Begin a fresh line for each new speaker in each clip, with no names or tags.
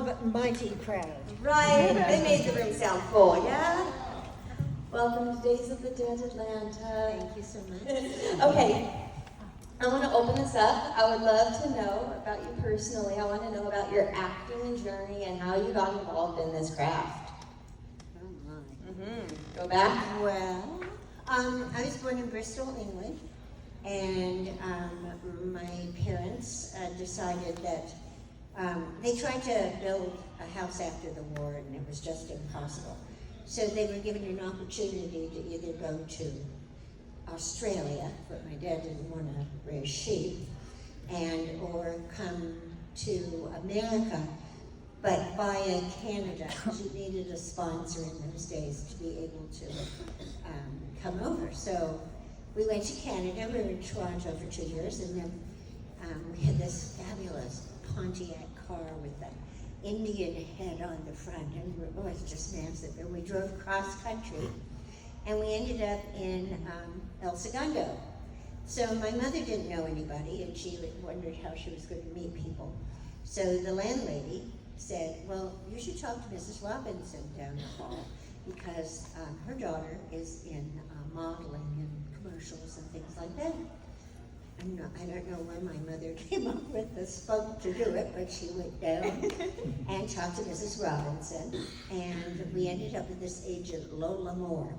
mighty crowd.
Right, they made the room sound full, yeah? Welcome to Days of the Dead Atlanta.
Thank you so much.
Okay, I want to open this up. I would love to know about you personally. I want to know about your acting journey and how you got involved in this craft.
Oh my.
Go back.
Well, I was born in Bristol, England, and my parents decided that they tried to build a house after the war, and it was just impossible. So they were given an opportunity to either go to Australia, but my dad didn't want to raise sheep, and or come to America, but via Canada. You needed a sponsor in those days to be able to come over. So we went to Canada. We were in Toronto for 2 years, and then we had this fabulous Pontiac car with the Indian head on the front, and it was just massive. And we drove cross country, and we ended up in El Segundo. So my mother didn't know anybody, and she wondered how she was going to meet people. So the landlady said, well, you should talk to Mrs. Robinson down the hall, because her daughter is in modeling and commercials and things like that. I don't know where my mother came up with the spunk to do it, but she went down and talked to Mrs. Robinson, and we ended up with this agent, Lola Moore,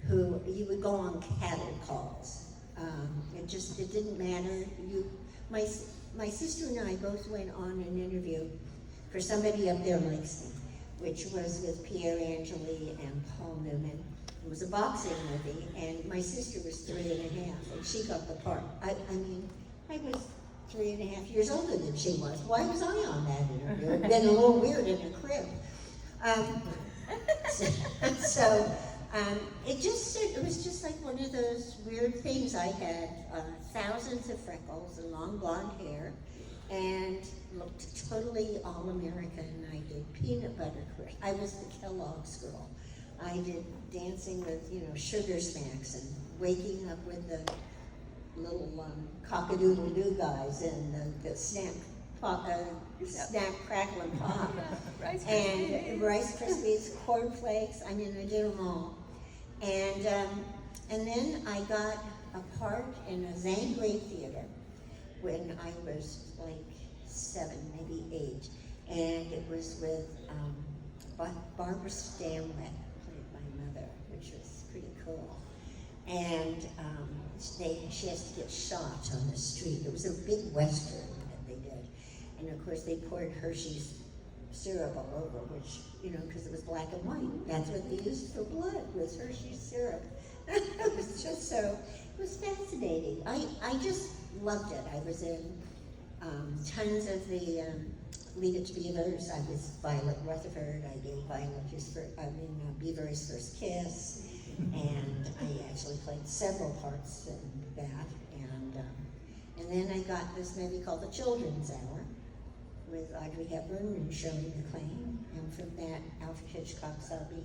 who you would go on cattle calls. It didn't matter. My sister and I both went on an interview for Somebody Up There Likes Me, which was with Pierre Angeli and Paul Newman. It was a boxing movie, and my sister was 3.5, and she got the part. I mean, I was 3.5 years older than she was. Why was I on that interview? It'd been a little weird in the crib. It was just like one of those weird things. I had thousands of freckles and long blonde hair, and looked totally all-American. I did peanut butter crisp. I was the Kellogg's girl. I did dancing with, sugar smacks and waking up with the little cock-a-doodle-doo guys and the snap, crackle, and pop. Rice Krispies, cornflakes. I mean, I did them all. And then I got a part in a Zangri theater when I was like 7, maybe 8. And it was with Barbara Stanwyck, played my mother, which was pretty cool. And she has to get shot on the street. It was a big Western that they did. And of course they poured Hershey's syrup all over, which, because it was black and white. That's what they used for blood, was Hershey's syrup. It was just so, it was fascinating. I just loved it. I was in tons of the Leave It to Beavers. I was Violet Rutherford. I gave Beaver's First Kiss, and I actually played several parts in that. And then I got this movie called The Children's Hour with Audrey Hepburn and Shirley MacLaine, and from that, Alfred Hitchcock saw me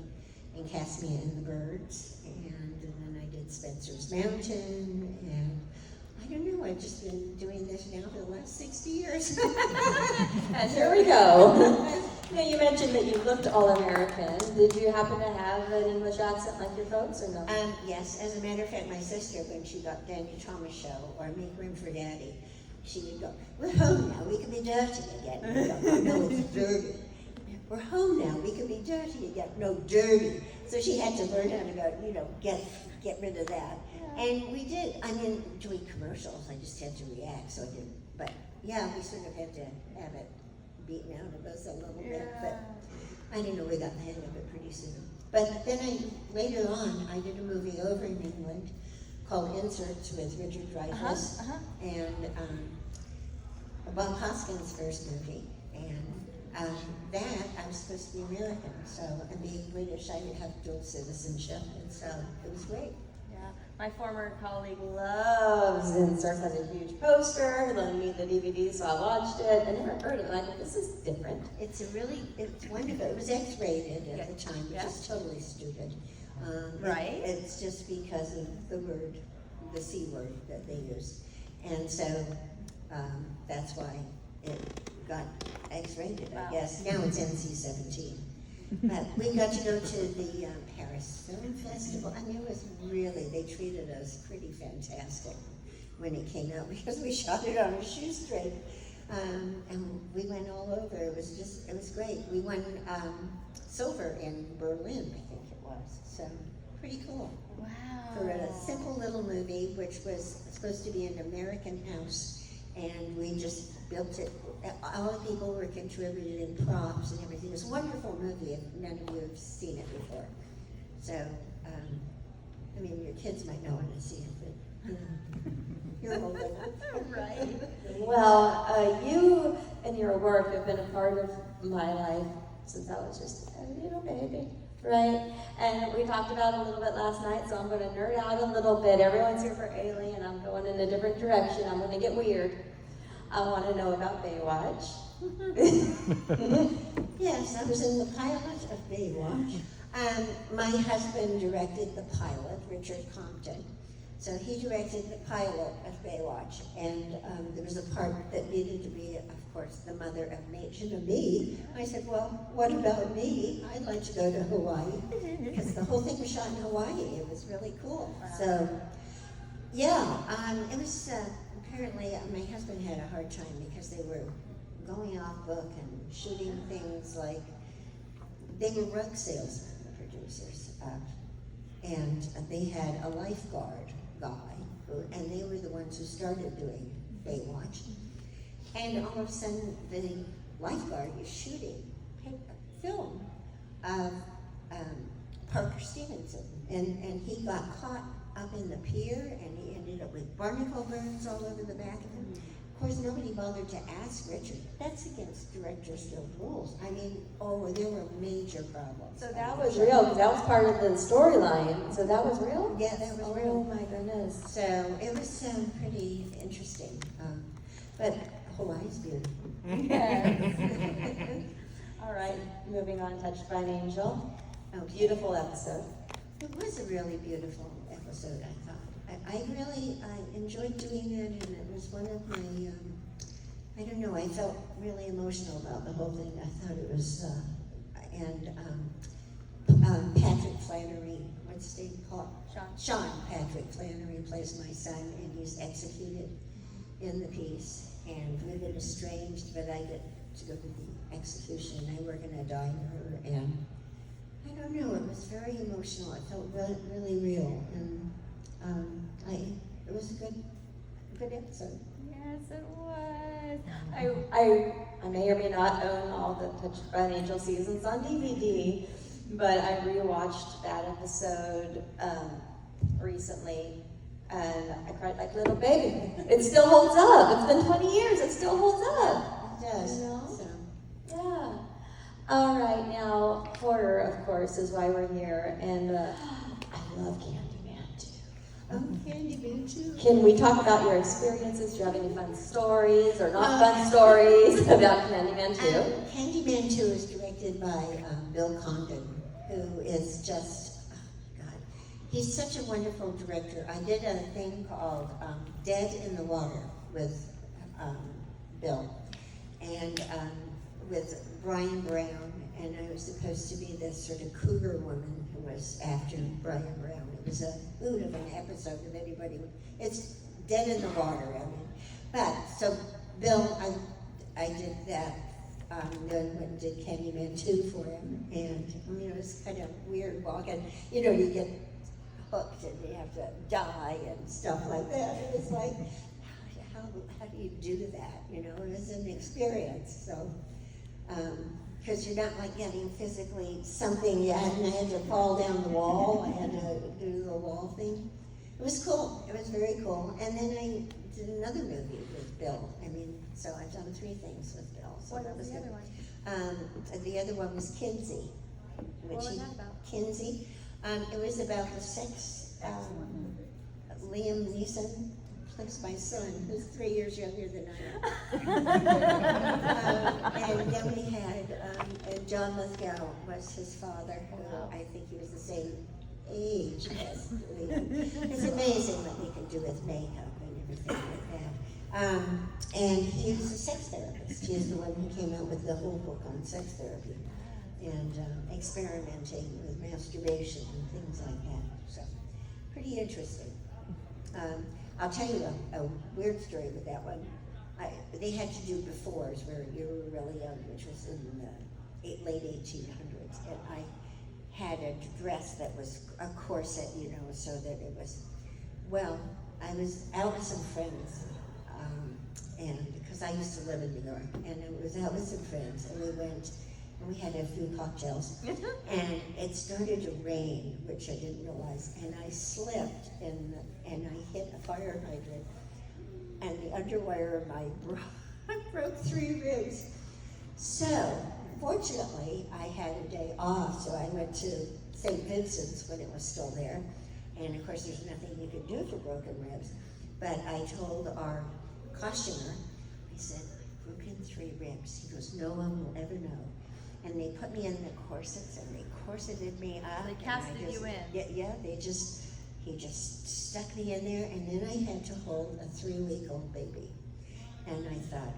and cast me in The Birds, and then I did Spencer's Mountain, and I don't know, I've just been doing this now for the last 60 years.
And here we go. Now, you mentioned that you looked all-American. Did you happen to have an English accent like your folks, or no?
Yes, as a matter of fact, my sister, when she got Danny Thomas Show, or Make Room for Daddy, she would go, we're home now, we can be dirty again. Go, no, it's dirty. We're home now, we can be dirty again. No, dirty. So she had to learn how to go, get rid of that. And we did, doing commercials, I just had to react, so I didn't. But yeah, we sort of had to have it beaten out of us a little bit. But I didn't know we got the hang of it pretty soon. But then later on, I did a movie over in England called Inserts with Richard Dreyfuss, and Bob Hoskins' first movie. And that, I was supposed to be American, so and being British, I have dual citizenship, and so it was great.
My former colleague loves Inserts, has a huge poster, loaned me the DVD, so I watched it. I never heard it, and I thought, this is different.
It's wonderful. It was X-rated at the time, which is totally stupid.
Right.
It's just because of the C word that they use. And so that's why it got X-rated, I guess. Now it's NC-17. But we got to go to the Paris Film Festival. I mean, it was really, they treated us pretty fantastic when it came out because we shot it on a shoestring. And we went all over. It was great. We won silver in Berlin, I think it was. So, pretty cool.
Wow.
For a simple little movie, which was supposed to be an American house, and we just built it. All the people were contributed in props and everything. It was a wonderful movie if none of you have seen it before. So, I mean, your kids might not want to see it, but you're old enough.
Right. Well, you and your work have been a part of my life since I was just a little baby, right? And we talked about it a little bit last night, so I'm going to nerd out a little bit. Everyone's here for Alien. I'm going in a different direction. I'm going to get weird. I want to know about Baywatch.
Yes, I was in the pilot of Baywatch. My husband directed the pilot, Richard Compton. So he directed the pilot of Baywatch, and there was a part that needed to be, of course, the mother of Nation of Me. I said, well, what about me? I'd like to go to Hawaii, because the whole thing was shot in Hawaii. It was really cool. So, yeah, it was, apparently, my husband had a hard time because they were going off book and shooting things like, they were rug salesmen, the producers, and they had a lifeguard guy, and they were the ones who started doing Baywatch. And all of a sudden, the lifeguard is shooting a film of Parker Stevenson, and he got caught up in the pier, and he ended up with barnacle burns all over the back of him. Of course, nobody bothered to ask Richard. That's against Director's Guild rules. I mean, there were major problems.
So that was real, because that was part of the storyline. So that was real?
Yeah, that was
Oh
real.
my goodness.
So it was pretty interesting. But Hawaii's beautiful.
Yes. All right, moving on, Touched by an Angel.
Okay.
Beautiful episode.
It was a really beautiful episode, I thought. I really enjoyed doing it, and it was one of my, I don't know, I felt really emotional about the whole thing. I thought it was, Patrick Flannery, what's his name called? Sean Patrick Flannery plays my son, and he's executed in the piece. And we've been estranged, but I get to go to the execution. They were going to dine her, and I don't know, it was very emotional. It felt really real, and it was a good episode.
Yes, it was. I may or may not own all the Touched by an Angel seasons on DVD, but I rewatched that episode recently, and I cried like a little baby. It still holds up. It's been 20 years. It still holds up.
It does.
You know?
So.
Yeah. All right, now horror, of course, is why we're here, and I love Candyman too.
Oh, Candyman too.
Can we talk about your experiences? Do you have any fun stories or not fun stories about Candyman 2?
Candyman 2 is directed by Bill Condon, who is just, oh God, he's such a wonderful director. I did a thing called Dead in the Water with Bill, and with Brian Brown, and I was supposed to be this sort of cougar woman who was after Brian Brown. It was a hoot of an episode if anybody, it's Dead in the Water, I mean. But, so Bill, I did that, then went and did Candyman 2 for him, and it was kind of weird walking, you get hooked and you have to die and stuff like that. It was like, how do you do that, It was an experience, so. Because you're not like getting physically something, I had to fall down the wall, I had to do the wall thing. It was cool, it was very cool. And then I did another movie with Bill. So I've done 3 things with Bill. So
What was the other one?
The other one was Kinsey.
What was that about?
Kinsey. It was about the sex, Liam Neeson plays my son, who's 3 years younger than I am. And then we had, and John Lithgow was his father, who I think he was the same age as Liam. It's amazing what they can do with makeup and everything like that. And he was a sex therapist. He's the one who came out with the whole book on sex therapy and experimenting with masturbation and things like that. So, pretty interesting. I'll tell you a weird story with that one. They had to do befores where you were really young, which was in the late 1800s. And I had a dress that was a corset, you know, so that it was, well, I was out with some friends. And because I used to live in New York, and it was out with some friends, and we went, and we had a few cocktails, and it started to rain, which I didn't realize, and I slipped, and I hit a fire hydrant, and the underwire of my bra broke 3 ribs. So, fortunately, I had a day off, so I went to St. Vincent's when it was still there, and of course there's nothing you could do for broken ribs, but I told our costumer, I said, I've broken 3 ribs. He goes, no one will ever know. And they put me in the corsets and they corseted me up.
They casted you in.
Yeah, he just stuck me in there, and then I had to hold a 3-week-old baby. And I thought,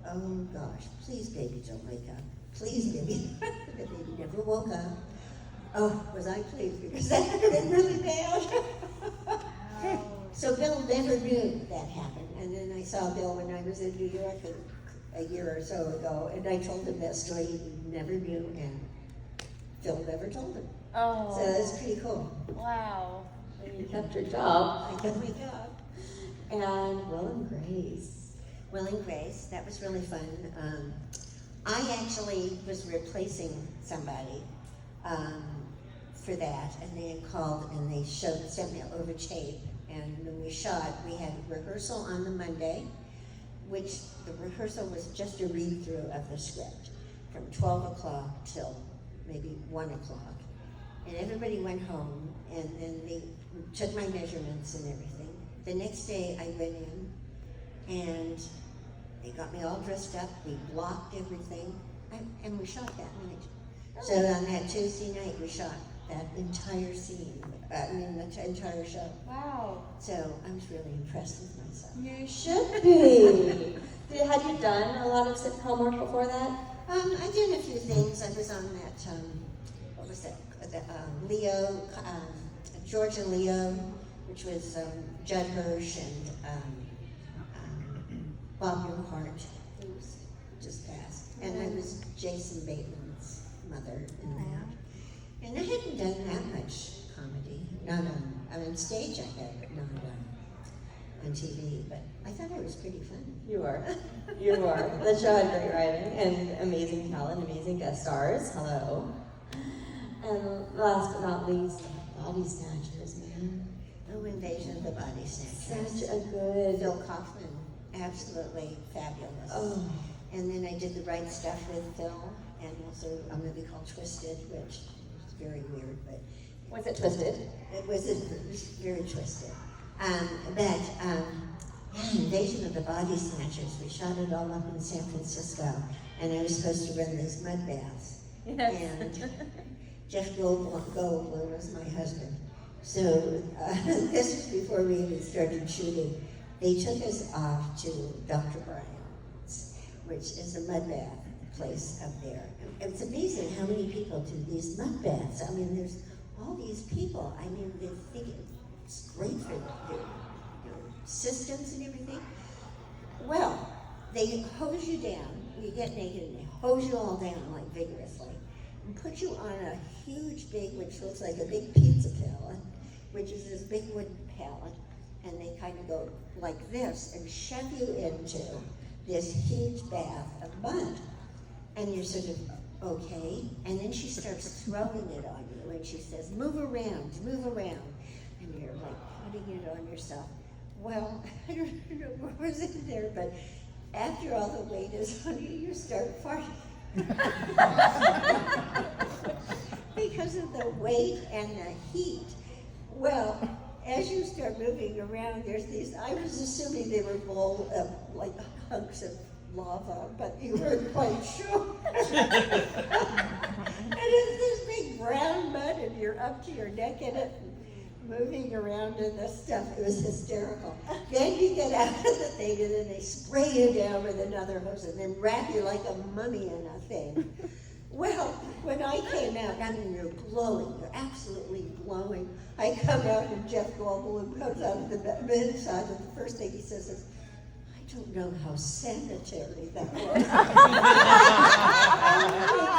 oh gosh, please baby don't wake up. Please baby. The baby never woke up. Oh, was I pleased, because that would have been really bad. So Bill never knew that happened, and then I saw Bill when I was in New York a year or so ago, and I told him that story. He never knew, and Phil never told him.
Oh.
So that's pretty cool.
Wow.
And you kept your job.
I kept my job.
And Will and Grace.
Will and Grace, that was really fun. I actually was replacing somebody for that, and they had called and they sent me over tape. And when we shot, we had rehearsal on the Monday, which the rehearsal was just a read-through of the script from 12 o'clock till maybe 1 o'clock. And everybody went home, and then they took my measurements and everything. The next day I went in, and they got me all dressed up, we blocked everything, and we shot that night. So on that Tuesday night, we shot that entire scene, the entire show.
Wow.
So I was really impressed with myself.
You should be. Had you done a lot of sitcom work before that?
I did a few things. I was on that, what was that? Leo, George and Leo, which was Judd Hirsch and Bob Newhart, who was just passed. And I was Jason Bateman's mother in that. And I hadn't done that much comedy. Not on stage I had, but not on TV. But I thought it was pretty fun.
You were. You were. The show had great writing and amazing talent, amazing guest stars. Hello. And last but not least, Body Snatchers, man.
Oh, Invasion of the Body Snatchers.
Such a good...
Phil Kaufman, absolutely fabulous.
Oh.
And then I did The Right Stuff with Phil, and also a movie called Twisted, which is very weird, but...
Was it Twisted?
It was very twisted. Invasion of the Body Snatchers, we shot it all up in San Francisco, and I was supposed to run these mud baths.
Yes.
And Jeff Goldblum was my husband. So this was before we even started shooting. They took us off to Dr. Bryan's, which is a mud bath place up there. It's amazing how many people do these mud baths. I mean, there's all these people. I mean, they think it's great for their systems and everything. Well, they hose you down. You get naked and they hose you all down like vigorously and put you on a huge big, which looks like a big pizza pallet, which is this big wooden pallet, and they kind of go like this and shove you into this huge bath of mud. And you're sort of, okay. And then she starts throwing it on you, and she says, move around. And you're like putting it on yourself. Well, I don't know what was in there, but after all the weight is on you, you start farting. Because of the weight and the heat. Well, as you start moving around, there's these, I was assuming they were like hunks of lava, but you weren't quite sure. And it's this big brown mud, and you're up to your neck in it. moving around in this stuff. It was hysterical. Then you get out of the thing, and then they spray you down with another hose, and then wrap you like a mummy in a thing. Well, when I came out, I mean, you're glowing. You're absolutely glowing. I come out, and Jeff Goldblum comes out of the inside, and the first thing he says is, "I don't know how sanitary that was."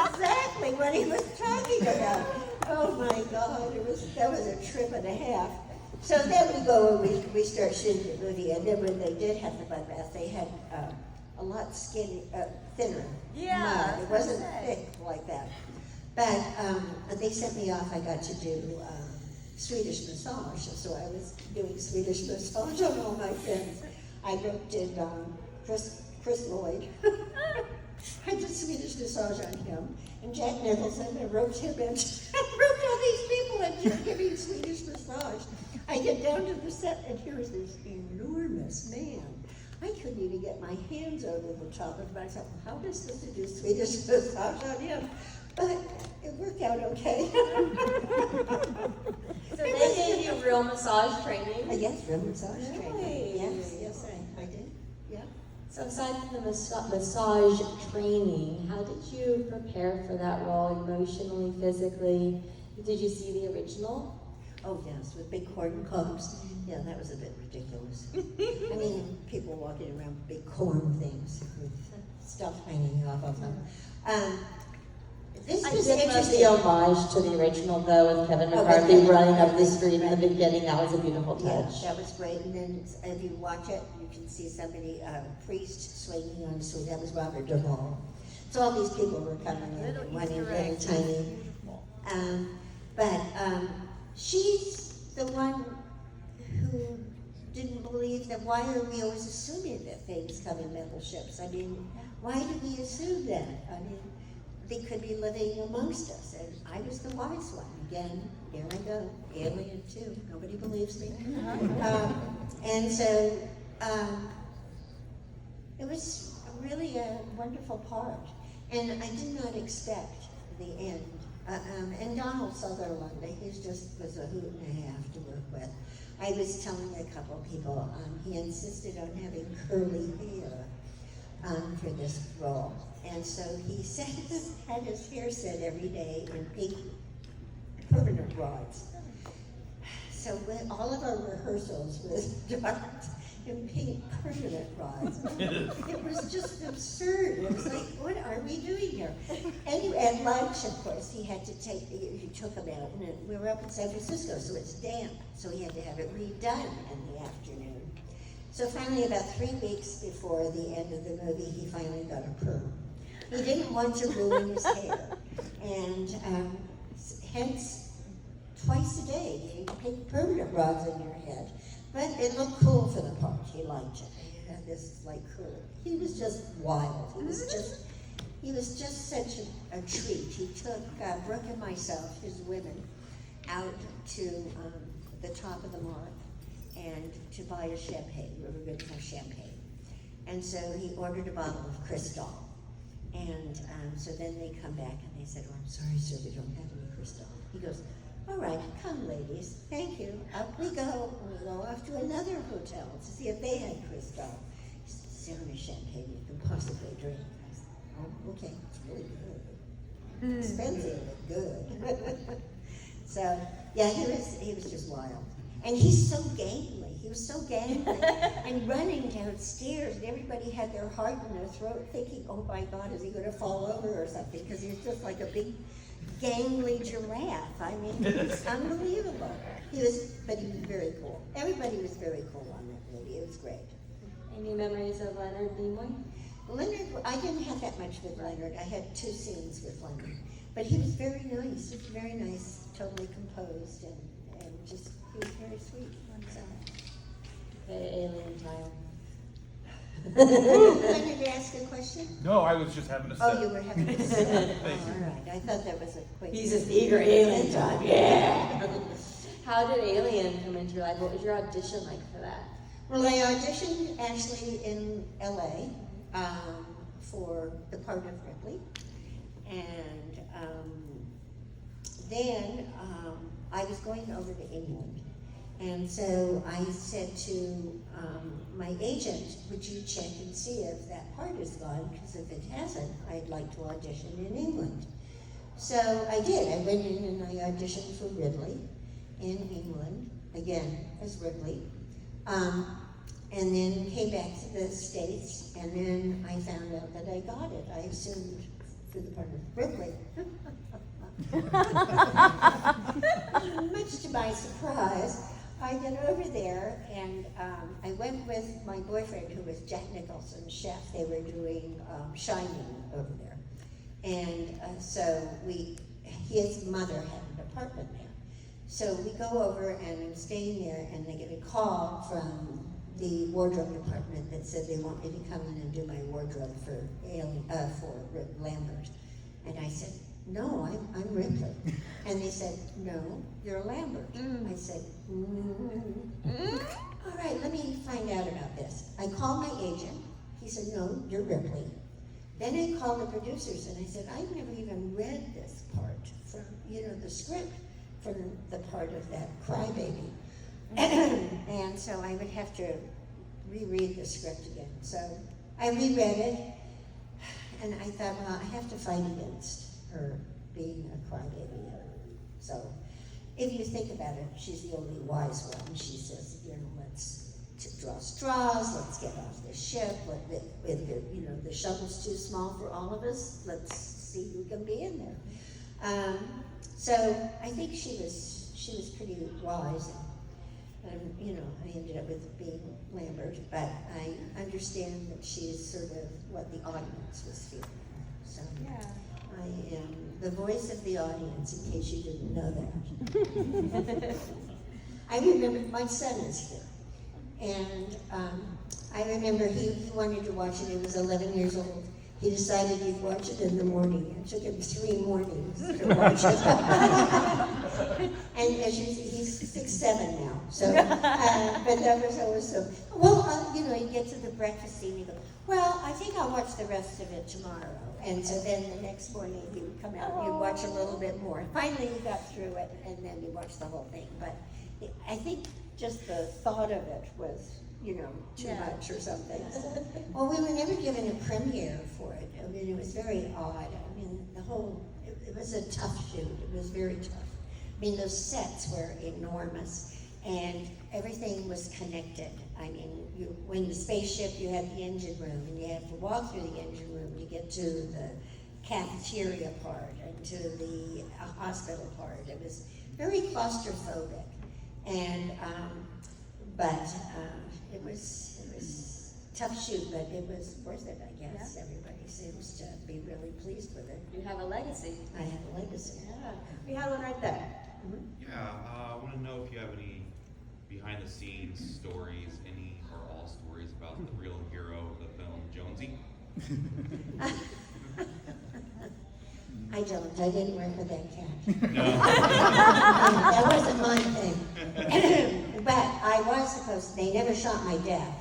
Exactly what he was talking about. Oh my God, that was a trip and a half. So then we go and we start shooting the movie, and then when they did have the mud bath, they had a lot thinner mud. It wasn't thick like that. But they sent me off. I got to do Swedish massage, so I was doing Swedish massage on all my friends. I did Chris Lloyd. I did Swedish massage on him, and Jack Nicholson. I roped him in. I roped all these people into giving Swedish massage. I get down to the set, and here's this enormous man. I couldn't even get my hands over the top of myself. How am I supposed to do Swedish massage on him? But it worked out okay.
So they gave you real massage training?
Yes, real massage training.
Really?
Yes, I did. Yeah.
So aside from the massage training, how did you prepare for that role emotionally, physically? Did you see the original?
Oh yes, with big corn cobs. Yeah, that was a bit ridiculous. I mean, people walking around with big corn things with stuff hanging off of them. This
I
was
did love
interesting.
the homage to the original, though, with Kevin McCarthy running up the street in the beginning. That was a beautiful touch.
Yeah, that was great. And then if you watch it, you can see somebody, a priest swinging on a swing. That was Robert Duvall. So all these people were coming in, and one in little tiny. She's the one who didn't believe that. Why are we always assuming that things come in metal ships? I mean, why do we assume that? I mean, they could be living amongst us, and I was the wise one. Again, here I go, alien too. Nobody believes me. And so it was really a wonderful part, and I did not expect the end. And Donald Sutherland, he just was a hoot and a half to work with. I was telling a couple of people, he insisted on having curly hair for this role. And so he had his hair set every day in pink permanent rods. So when all of our rehearsals was dark in pink permanent rods. It was just absurd. It was like, what are we doing here? Anyway, at lunch, of course, he took him out, and we were up in San Francisco, so it's damp. So he had to have it redone in the afternoon. So finally, about 3 weeks before the end of the movie, he finally got a perm. He didn't want to ruin his hair, and hence, twice a day, you put permanent rods in your head. But it looked cool for the part. He liked it. He had this like curl. He was just wild. He was just such a treat. He took Brooke and myself, his women, out to the top of the mark and to buy a champagne. We were going to have champagne. And so he ordered a bottle of Cristal. And so then they come back and they said, "Oh, I'm sorry, sir, we don't have any Cristal." He goes, "All right, come, ladies. Thank you." Up we go. We go off to another hotel to see if they had Cristal. He said, "Is there any champagne you can possibly drink?" I said, "Oh, okay, it's really good. Expensive, but good." So, yeah, he was just wild. And he's so gangly. He was so gangly and running downstairs, and everybody had their heart in their throat thinking, "Oh my God, is he going to fall over or something?" Because he was just like a big gangly giraffe. I mean, it was unbelievable. But he was very cool. Everybody was very cool on that movie. It was great.
Any memories of Leonard Nimoy?
Leonard, I didn't have that much with Leonard. I had 2 scenes with Leonard. But he was very nice, totally composed, and just, he was very sweet. So.
Okay, alien time.
Wanted to ask a question?
No, I was just having a sip.
Oh, you were having a sip.
Thank you.
All right. I thought that was a quick.
He's just eager alien time, yeah! How did Alien come into your life? What was your audition like for that?
Well, I auditioned actually in LA for the part of Ripley. And then I was going over to England. And so I said to my agent, would you check and see if that part is gone? Because if it hasn't, I'd like to audition in England. So I did. I went in and I auditioned for Ridley in England, again, as Ridley. And then came back to the States, and then I found out that I got it. I assumed for the part of Ridley. Much to my surprise, I get over there, and I went with my boyfriend, who was Jack Nicholson's chef. They were doing Shining over there. And so his mother had an apartment there. So we go over, and I'm staying there, and I get a call from the wardrobe department that said they want me to come in and do my wardrobe for Lambert. And I said, no, I'm Ripley. And they said, no, you're Lambert. I said, all right, let me find out about this. I called my agent. He said, no, you're Ripley. Then I called the producers and I said, I've never even read this part from, the script from the part of that crybaby. And so I would have to reread the script again. So I reread it, and I thought, well, I have to fight against her being a crybaby. So if you think about it, she's the only wise one. She says, let's draw straws, let's get off the ship. The shuttle's too small for all of us. Let's see who can be in there. So I think she was pretty wise. I ended up with being Lambert, but I understand that she's sort of what the audience was feeling. So yeah. I am the voice of the audience, in case you didn't know that. I remember my son is here, and I remember he wanted to watch it. He was 11 years old. He decided he'd watch it in the morning. It took him 3 mornings to watch it. And he's 6'7" now. So, but that was always so. Well, you get to the breakfast scene and you go, well, I think I'll watch the rest of it tomorrow. And so then the next morning he would come out and you'd watch a little bit more. Finally he got through it, and then you watched the whole thing. But I think just the thought of it was, too much or something. So, well, we were never given a premiere for it. I mean, it was very odd. I mean, it was a tough shoot. It was very tough. I mean, those sets were enormous, and everything was connected. I mean, when the spaceship, you had the engine room, and you had to walk through the engine room to get to the cafeteria part and to the hospital part. It was very claustrophobic, and it was a tough shoot, but it was worth it, I guess. Yeah. Everybody seems to be really pleased with it.
You have a legacy.
I have a legacy.
Yeah. We have one right there.
Mm-hmm. Yeah, I want to know if you have any behind-the-scenes stories, any or all stories about the real hero of the film, Jonesy.
I don't. I didn't work with that cat.
No.
That wasn't my thing. But I was supposed to, they never shot my death.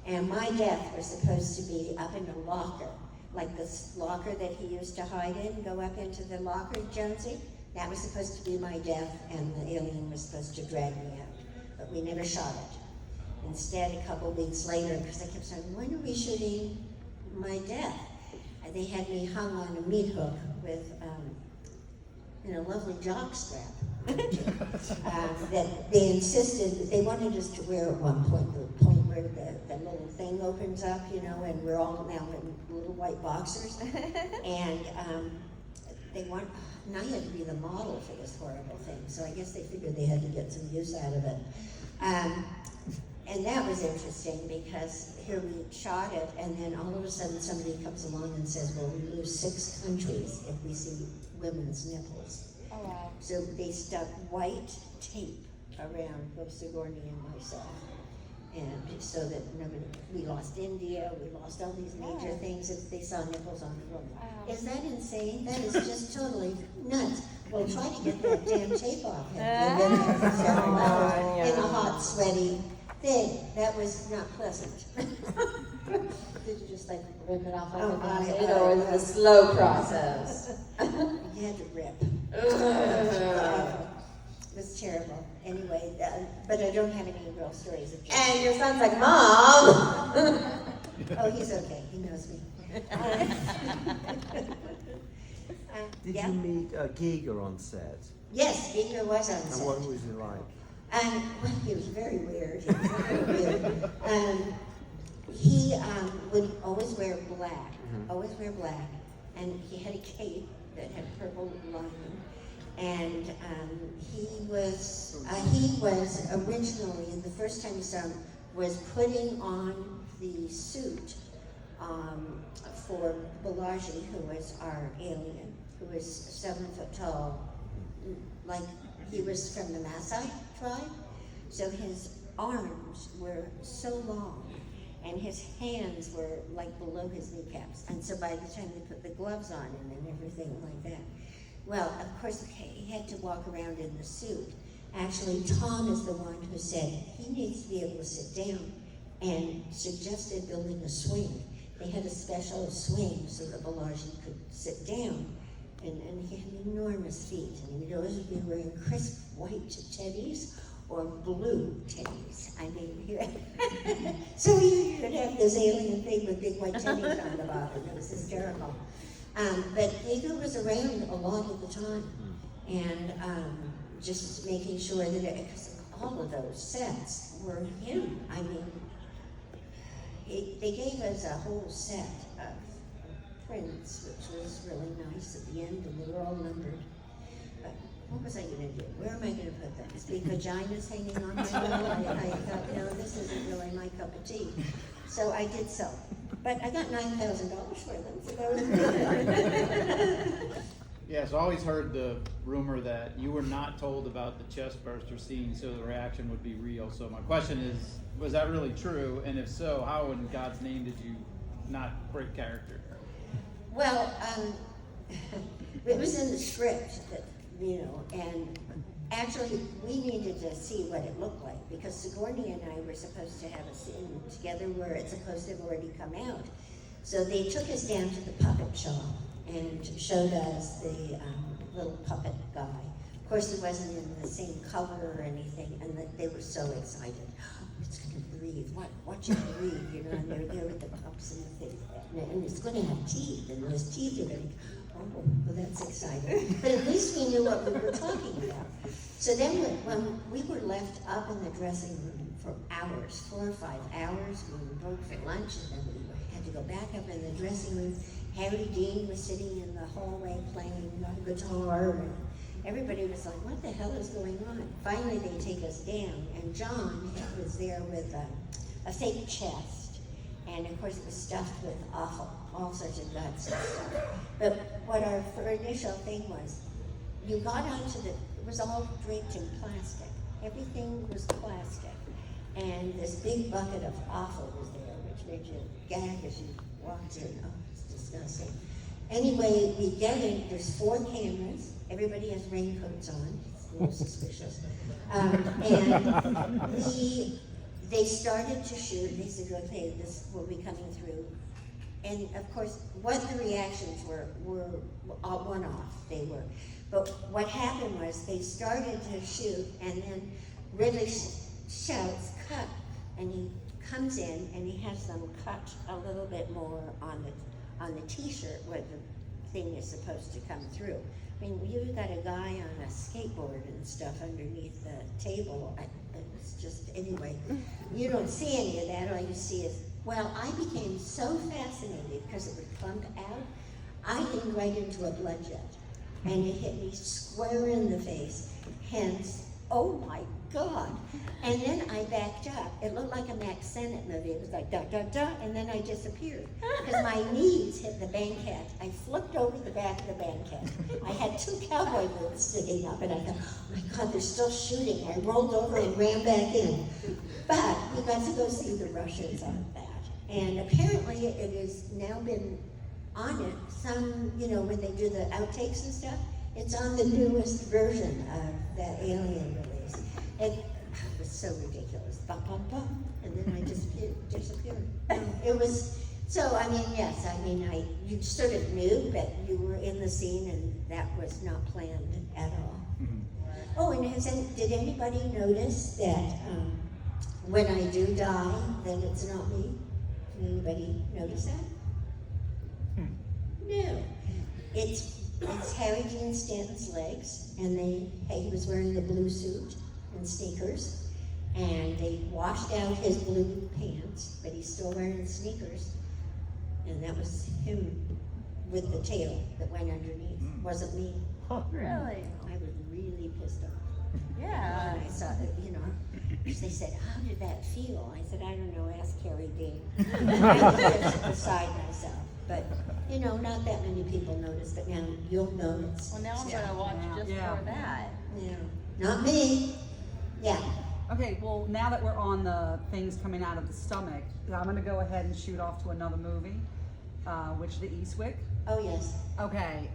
And my death was supposed to be up in a locker, like this locker that he used to hide in, go up into the locker, Jonesy. That was supposed to be my death, and the alien was supposed to drag me out. But we never shot it. Instead, a couple weeks later, because I kept saying, when are we shooting my death? And they had me hung on a meat hook with a lovely jock strap. That they insisted, they wanted us to wear at one point, the point where the little thing opens up, and we're all now in little white boxers. And and I had to be the model for this horrible thing, so I guess they figured they had to get some use out of it. And that was interesting, because here we shot it, and then all of a sudden somebody comes along and says, well, we lose 6 countries if we see women's nipples.
Oh, wow.
So they stuck white tape around both Sigourney and myself. And so that we lost India, we lost all these major things if they saw nipples on the woman. Wow. Is that insane? That is just totally nuts. Well, try to get that damn tape off. You've been there for several hours in a hot, sweaty thing. That was not pleasant.
Did you just rip it off like
Oh,
a band-aid,
I-
or was it a slow process?
You had to rip. was terrible. Anyway, but I don't have any real stories of Jason.
And your son's like, Mom!
Oh, he's okay. He knows me.
Did
yeah.
you meet Giger on set?
Yes, Giger was on
And
set.
what was he like?
Well, he was very weird. He was very weird. He would always wear black, and he had a cape that had purple lining. And he was originally, the first time you saw him, was putting on the suit for Balaji, who was our alien, who was 7 foot tall, like he was from the Maasai tribe. So his arms were so long, and his hands were like below his kneecaps. And so by the time they put the gloves on him and everything like that, well, of course, he had to walk around in the suit. Actually, Tom is the one who said he needs to be able to sit down and suggested building a swing. They had a special swing so that Balaji could sit down, and he had enormous feet, and he'd always be wearing crisp white teddies or blue teddies. I mean, so he would have this alien thing with big white teddies on the bottom. It was hysterical. But Giger was around a lot of the time, and just making sure that because all of those sets were him. I mean, they gave us a whole set of prints, which was really nice at the end, and they were all numbered. But what was I going to do? Where am I going to put them? Is big vaginas hanging on my wall? I thought, no, this isn't really my cup of tea. So I did sell them. But I got $9,000 for them, so that was good.
Yes, I always heard the rumor that you were not told about the chest burster scene, so the reaction would be real. So my question is, was that really true? And if so, how in God's name did you not break character?
Well, it was in the script, that, and actually we needed to see what it looked like, because Sigourney and I were supposed to have a scene together where it's supposed to have already come out. So they took us down to the puppet shop and showed us the little puppet guy. Of course, he wasn't in the same color or anything, and they were so excited. Oh, it's going to breathe. Watch it breathe, and they're there with the pups and the things. And it's going to have teeth, and those teeth are going to, oh, well, that's exciting. But at least we knew what we were talking about. So then when we were left up in the dressing room for hours, 4 or 5 hours, we broke for lunch, and then we had to go back up in the dressing room. Harry Dean was sitting in the hallway playing a guitar, and everybody was like, what the hell is going on? Finally, they take us down, and John was there with a fake chest, and of course it was stuffed with all sorts of guts and stuff. But what our initial thing was, you got onto it was all draped in plastic. Everything was plastic, and this big bucket of offal was there, which made you gag as you walked in. Oh, it's disgusting. Anyway, we get in, there's 4 cameras, everybody has raincoats on, it's a little suspicious. And they started to shoot, they said, okay, this will be coming through. And of course, what the reactions were one-off, they were. But what happened was they started to shoot, and then Ridley shouts, cut, and he comes in and he has them cut a little bit more on the t-shirt where the thing is supposed to come through. I mean, you've got a guy on a skateboard and stuff underneath the table. It's just, anyway, you don't see any of that. All you see is, well, I became so fascinated because it would plump out. I aimed right into a blood jet, and it hit me square in the face. Hence, oh my God. And then I backed up. It looked like a Max Sennett movie. It was like da da da, and then I disappeared because my knees hit the banquette. I flipped over the back of the banquette. I had 2 cowboy boots sticking up, and I thought, oh my God, they're still shooting. I rolled over and ran back in. But we got to go see the Russians on that. And apparently it has now been on it. Some, when they do the outtakes and stuff, it's on the newest version of that Alien release. It was so ridiculous. Bum, bum, bum. And then I disappeared. It was, so, I mean, yes, I mean, you sort of knew, but you were in the scene, and that was not planned at all.
Mm-hmm.
Oh, and did anybody notice that when I do die, then it's not me? Did anybody notice that? No. It's Harry Dean Stanton's legs, and he was wearing the blue suit and sneakers, and they washed out his blue pants, but he's still wearing sneakers, and that was him with the tail that went underneath. Wasn't me.
Really?
I was really pissed off.
Yeah.
And I saw that, because they said, how did that feel? I said, I don't know, ask Harry Dean. I was just beside myself. But, not that many people noticed, but now you'll notice.
Well, now I'm gonna watch just
Yeah.
for that.
Yeah. Not me. Yeah.
Okay, well, now that we're on the things coming out of the stomach, I'm gonna go ahead and shoot off to another movie, which the Eastwick.
Oh, yes.
Okay,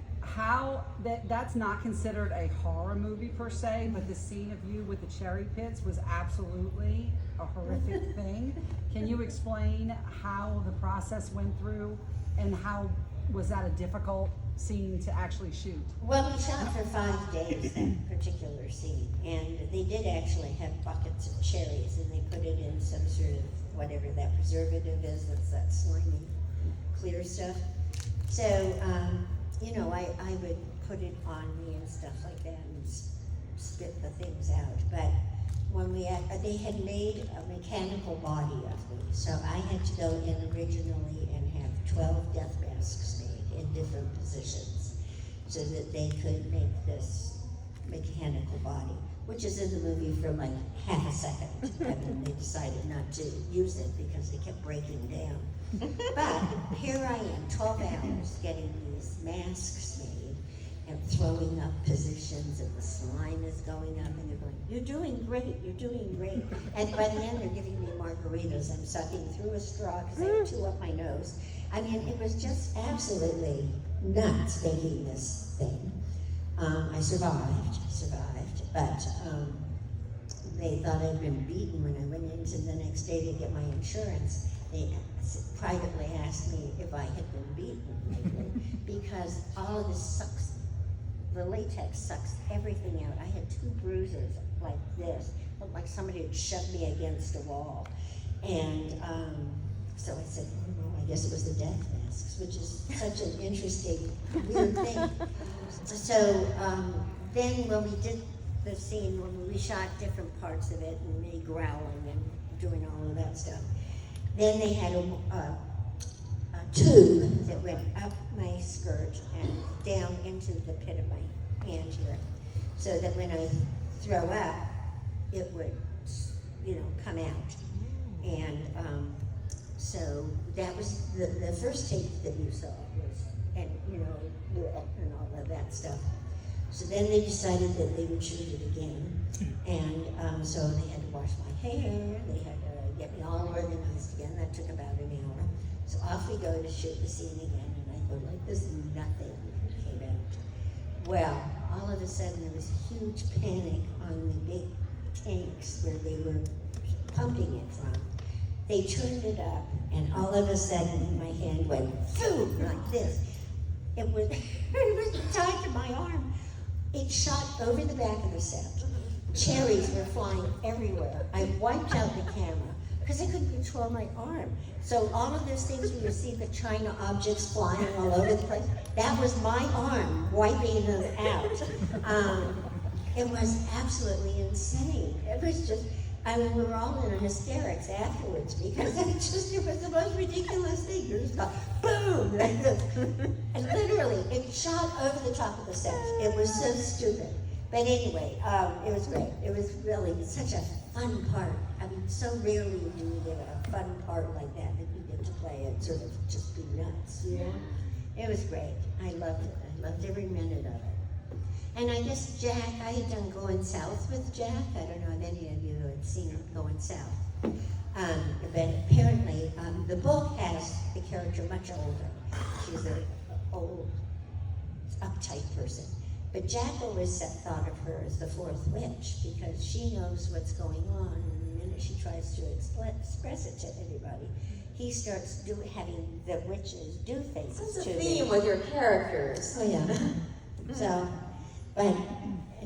that's not considered a horror movie per se, but the scene of you with the cherry pits was absolutely a horrific thing. Can you explain how the process went through and how was that a difficult scene to actually shoot?
Well, we shot for 5 days, that particular scene, and they did actually have buckets of cherries, and they put it in some sort of, whatever that preservative is, that's that slimy, clear stuff. So, I would put it on me and stuff like that and spit the things out. But when they had made a mechanical body of me, so I had to go in originally and have 12 death masks made in different positions so that they could make this mechanical body, which is in the movie for like half a second. And then they decided not to use it because they kept breaking down. But here I am, 12 hours getting these masks made and throwing up positions, and the slime is going up, and they're going, you're doing great, you're doing great. And by the end, they're giving me margaritas. I'm sucking through a straw because I have 2 up my nose. I mean, it was just absolutely nuts making this thing. I survived, but they thought I'd been beaten when I went into the next day to get my insurance. They privately asked me if I had been beaten lately because all of this sucks, the latex sucks everything out. I had 2 bruises like this, looked like somebody had shoved me against a wall. And so I said, I guess it was the death masks, which is such an interesting, weird thing. So then when we did the scene, when we shot different parts of it, and me growling and doing all of that stuff, then they had a tube that went up my skirt and down into the pit of my hand here, so that when I throw up, it would, come out. And so that was the first tape that you saw was, and all of that stuff. So then they decided that they would shoot it again, and so they had to wash my hair, they had to get me all organized again. That took about an hour. So off we go to shoot the scene again, and I thought, like, this is nothing came out. Well, all of a sudden there was huge panic on the big tanks where they were pumping it from. They turned it up, and all of a sudden my hand went boom, like this. It was tied to my arm. It shot over the back of the set. Cherries were flying everywhere. I wiped out the camera because I couldn't control my arm. So all of those things where you see the China objects flying all over the place, that was my arm wiping them out. It was absolutely insane. It was just, we were all in hysterics afterwards because it was the most ridiculous thing. You just go, boom, like this. And literally, it shot over the top of the set. It was so stupid. But anyway, it was great. It was really such a fun part. I mean, so rarely do you get a fun part like that you get to play and sort of just be nuts, It was great. I loved it. I loved every minute of it. And I guess Jack, I had done Going South with Jack. I don't know if any of you had seen Going South. But apparently, the book has the character much older. She's an old, uptight person. But Jack always thought of her as the 4th witch because she knows what's going on, and the minute she tries to express it to anybody, he starts having the witches do things
That's
to
a
them.
theme with your characters.
Oh yeah. So, but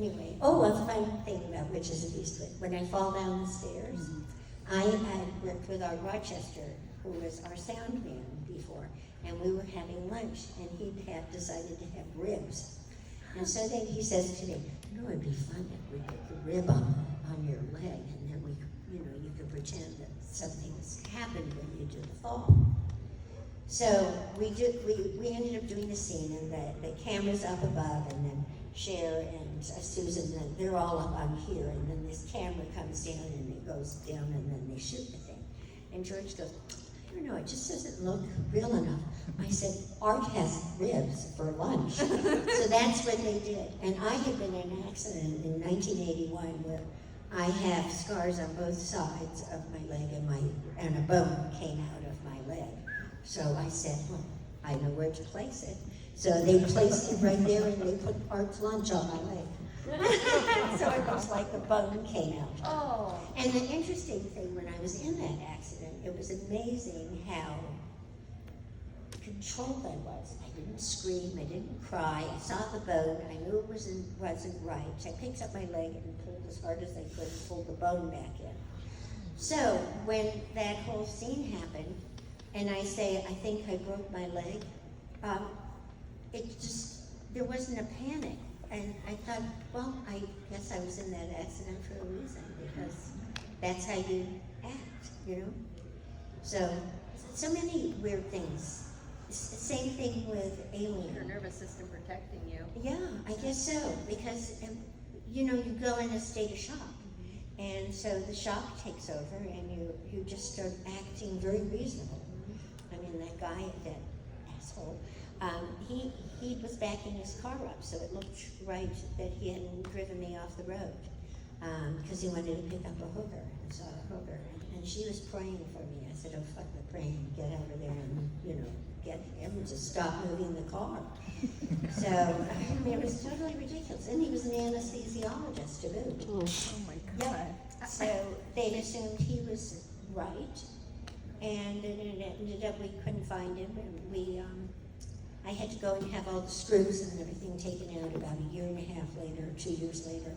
Anyway, oh, a fun thing about Witches of Eastwick. When I fall down the stairs, I had worked with our Rochester, who was our sound man before, and we were having lunch, and he had decided to have ribs. And so then he says to me, you know, it'd be fun if we put the rib on your leg, and then we, you know, you could pretend that something's happened when you do the fall. So we ended up doing the scene, and the camera's up above, and then Cher and Susan, they're all up on here, and then this camera comes down, and it goes down, and then they shoot the thing. And George goes, I don't know, it just doesn't look real enough. I said, Art has ribs for lunch. So that's what they did. And I had been in an accident in 1981 where I have scars on both sides of my leg, and a bone came out of my leg. So I said, well, I know where to place it. So they placed it right there, and they put Art's lunch on my leg. So it was like the bone came out.
Oh.
And the interesting thing, when I was in that accident, it was amazing how controlled I was. I didn't scream, I didn't cry. I saw the bone, I knew it wasn't right. So I picked up my leg and pulled as hard as I could and pulled the bone back in. So when that whole scene happened, and I say, I think I broke my leg, there wasn't a panic. And I thought, well, I guess I was in that accident for a reason, because that's how you act, you know? So many weird things. Same thing with Alien.
Your nervous system protecting you.
Yeah, I guess so, because, you know, you go in a state of shock. And so the shock takes over, and you just start acting very reasonable. I mean, that guy, that asshole, he was backing his car up, so it looked right that he hadn't driven me off the road, because he wanted to pick up a hooker, and saw a hooker, and she was praying for me. I said, oh, fuck the praying, get over there and, you know, get him to stop moving the car. So, I mean, it was totally ridiculous. And he was an anesthesiologist to boot.
Oh my God.
Yep. So they assumed he was right, and it ended up we couldn't find him, and I had to go and have all the screws and everything taken out about a year and a half later, 2 years later,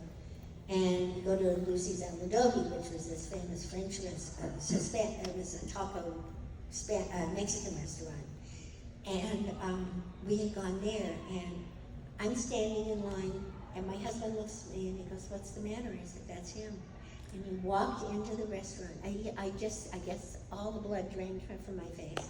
and go to Lucy's El Adobe, which was this famous French restaurant. It was a taco Mexican restaurant. And we had gone there, and I'm standing in line, and my husband looks at me and he goes, what's the matter? I said, that's him. And he walked into the restaurant. I guess all the blood drained from my face.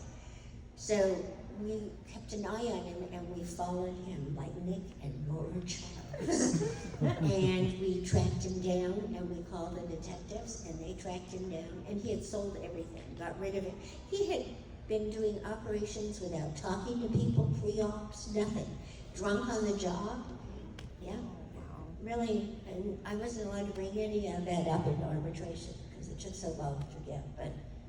So we kept an eye on him, and we followed him like Nick and Nora Charles. And we tracked him down, and we called the detectives, and they tracked him down, and he had sold everything, got rid of it. He had been doing operations without talking to people, pre-ops, nothing. Drunk on the job, yeah. Really, and I wasn't allowed to bring any of that up in arbitration because it took so long to get.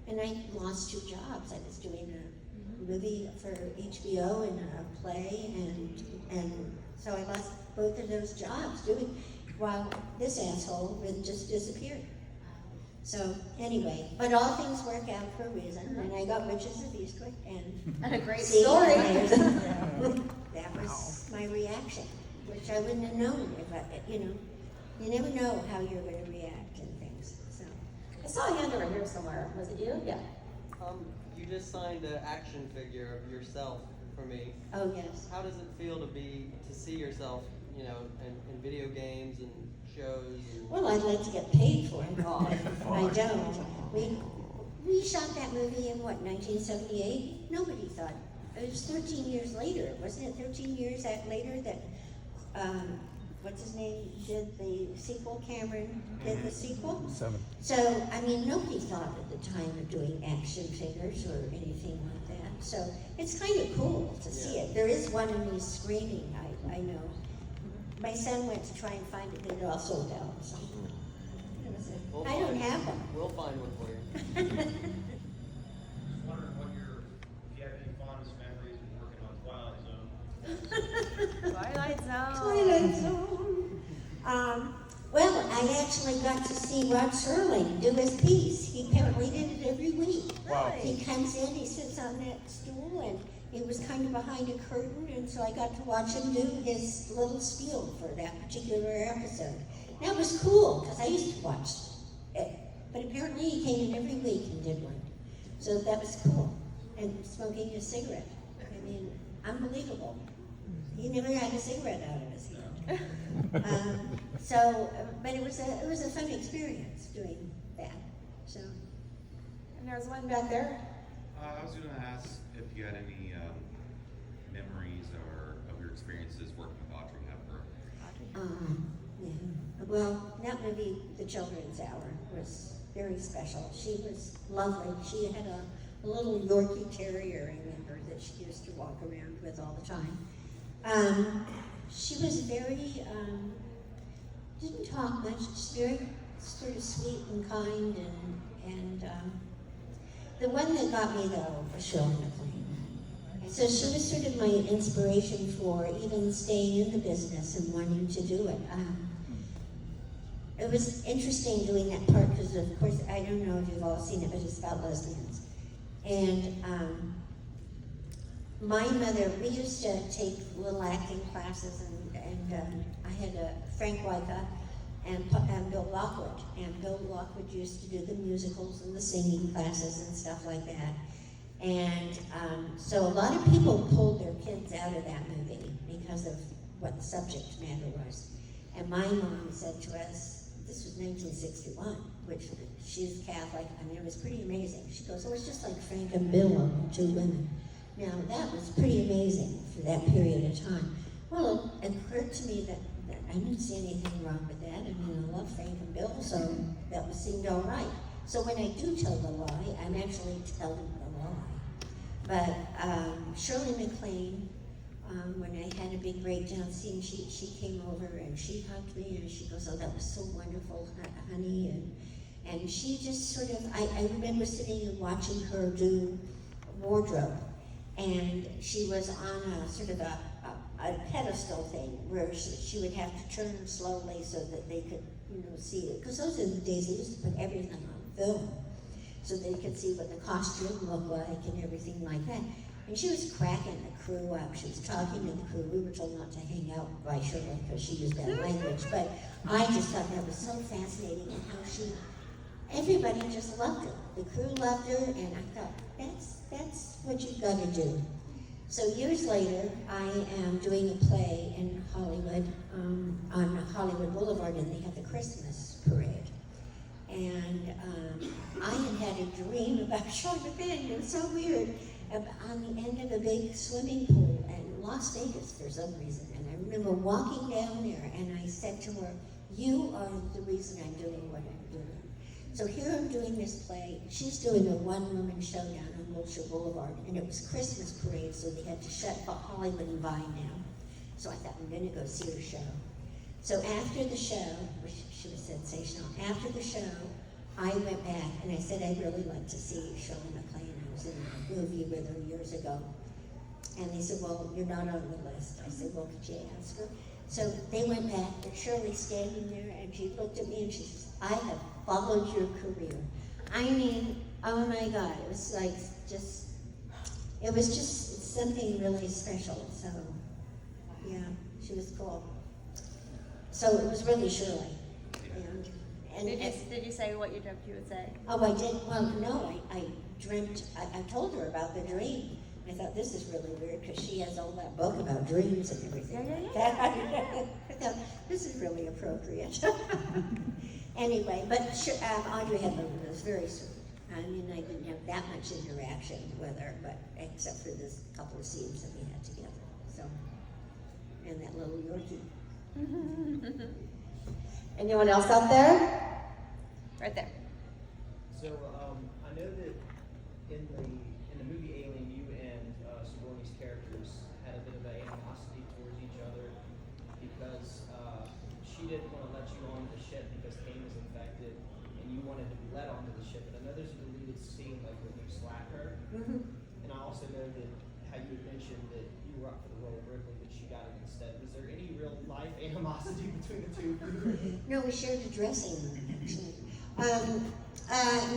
And I lost 2 jobs. I was doing a movie for HBO and a play, and so I lost both of those jobs while this asshole just disappeared. So anyway, but all things work out for a reason, and I got Witches of Eastwick, and
A great
see,
story.
that was my reaction, which I wouldn't have known if you never know how you're going to react and things. So
I saw a hand over here somewhere. Was it you? Yeah.
You just signed an action figure of yourself for me.
oh yes.
How does it feel to see yourself, you know, in video games and shows?
Well, I'd like to get paid for it, but I don't. We shot that movie in 1978? Nobody thought. It was 13 years later, wasn't it? 13 years later that, what's his name, did the sequel, Cameron did the sequel?
7.
So, I mean, nobody thought at the time of doing action figures or anything like that. So, it's kind of cool to see it. There is one of me screaming, I know. My son went to try and find it, but it all sold out. So. I don't have one.
We'll find one for you.
Just wondering if you have any fondest memories of working on Twilight Zone.
Twilight Zone.
Twilight Zone. Well, I actually got to see Rod Serling do his piece. He apparently did it every week.
Wow.
He comes in, he sits on that stool, and he was kind of behind a curtain, and so I got to watch him do his little spiel for that particular episode. That was cool, because I used to watch it. But apparently he came in every week and did one. So that was cool. And smoking a cigarette. I mean, unbelievable. He never had a cigarette out of his hand. But it was a fun experience doing that. So.
And there's one back there.
I was going to ask if you had any memories or of your experiences working with Audrey Hepburn.
Yeah. Well, that movie, The Children's Hour, was very special. She was lovely. She had a little Yorkie Terrier, I remember, that she used to walk around with all the time. She was very, didn't talk much, just very sort of sweet and kind, and the one that got me though was Shirley MacLaine. So she was sort of my inspiration for even staying in the business and wanting to do it. It was interesting doing that part because, of course, I don't know if you've all seen it, but it's about lesbians. And my mother, we used to take little acting classes, and I had Frank Wyka and Bill Lockwood. And Bill Lockwood used to do the musicals and the singing classes and stuff like that. And so a lot of people pulled their kids out of that movie because of what the subject matter was. And my mom said to us, this was 1961, which she's Catholic. I mean, it was pretty amazing. She goes, oh, it's just like Frank and Bill and two women. Now, that was pretty amazing for that period of time. Well, it occurred to me that I didn't see anything wrong with that. I mean, I love Frank and Bill, so that seemed all right. So when I do tell the lie, I'm actually telling the lie. But Shirley MacLaine, when I had a big breakdown scene, she came over and she hugged me and she goes, oh, that was so wonderful, honey. And she just sort of, I remember sitting and watching her do wardrobe. And she was on a sort of a pedestal thing where she would have to turn slowly so that they could, see it. Because those are the days they used to put everything on film so they could see what the costume looked like and everything like that. And she was cracking the crew up. She was talking to the crew. We were told not to hang out by Shirley because she used that language. But I just thought that was so fascinating and how everybody just loved her. The crew loved her, and I thought, that's what you've got to do. So years later, I am doing a play in Hollywood, on Hollywood Boulevard, and they had the Christmas parade. And I had a dream about Shirley MacLaine. It was so weird. On the end of a big swimming pool in Las Vegas for some reason. And I remember walking down there, and I said to her, you are the reason I'm doing what I'm doing. So here I'm doing this play. She's doing a one-woman show down on Wilshire Boulevard, and it was Christmas parade, so they had to shut Hollywood and Vine down. So I thought, I'm going to go see her show. So after the show, which she was sensational, after the show, I went back and I said, I'd really like to see Shirley MacLaine. I was in a movie with her years ago. And they said, well, you're not on the list. I said, well, could you ask her? So they went back, and Shirley's standing there, and she looked at me and she says, I have followed your career. I mean, oh my God, it was like it was just something really special. So, yeah, she was cool. So it was really Shirley. And
Did you say what you dreamt you would say?
oh, I did. Well, no, I dreamt. I told her about the dream. I thought, this is really weird because she has all that book about dreams and everything.
Yeah.
I thought, this is really appropriate. Anyway, but Audrey Hepburn was very sweet. I mean, I didn't have that much interaction with her, but except for this couple of scenes that we had together. So, and that little Yorkie.
Anyone else out there? Right there.
So, I know that in the movie Alien, you and Sigourney's characters had a bit of an animosity towards each other because she didn't want to let you onto the ship because Kane was infected, and you wanted to be let onto the ship. And I know there's a deleted scene like when you slap her.
Mm-hmm.
And I also know that how you had mentioned that you were up for the role of Ripley, but she got it instead. Was there any real life animosity between the two of you?
No, we shared a dressing room, actually.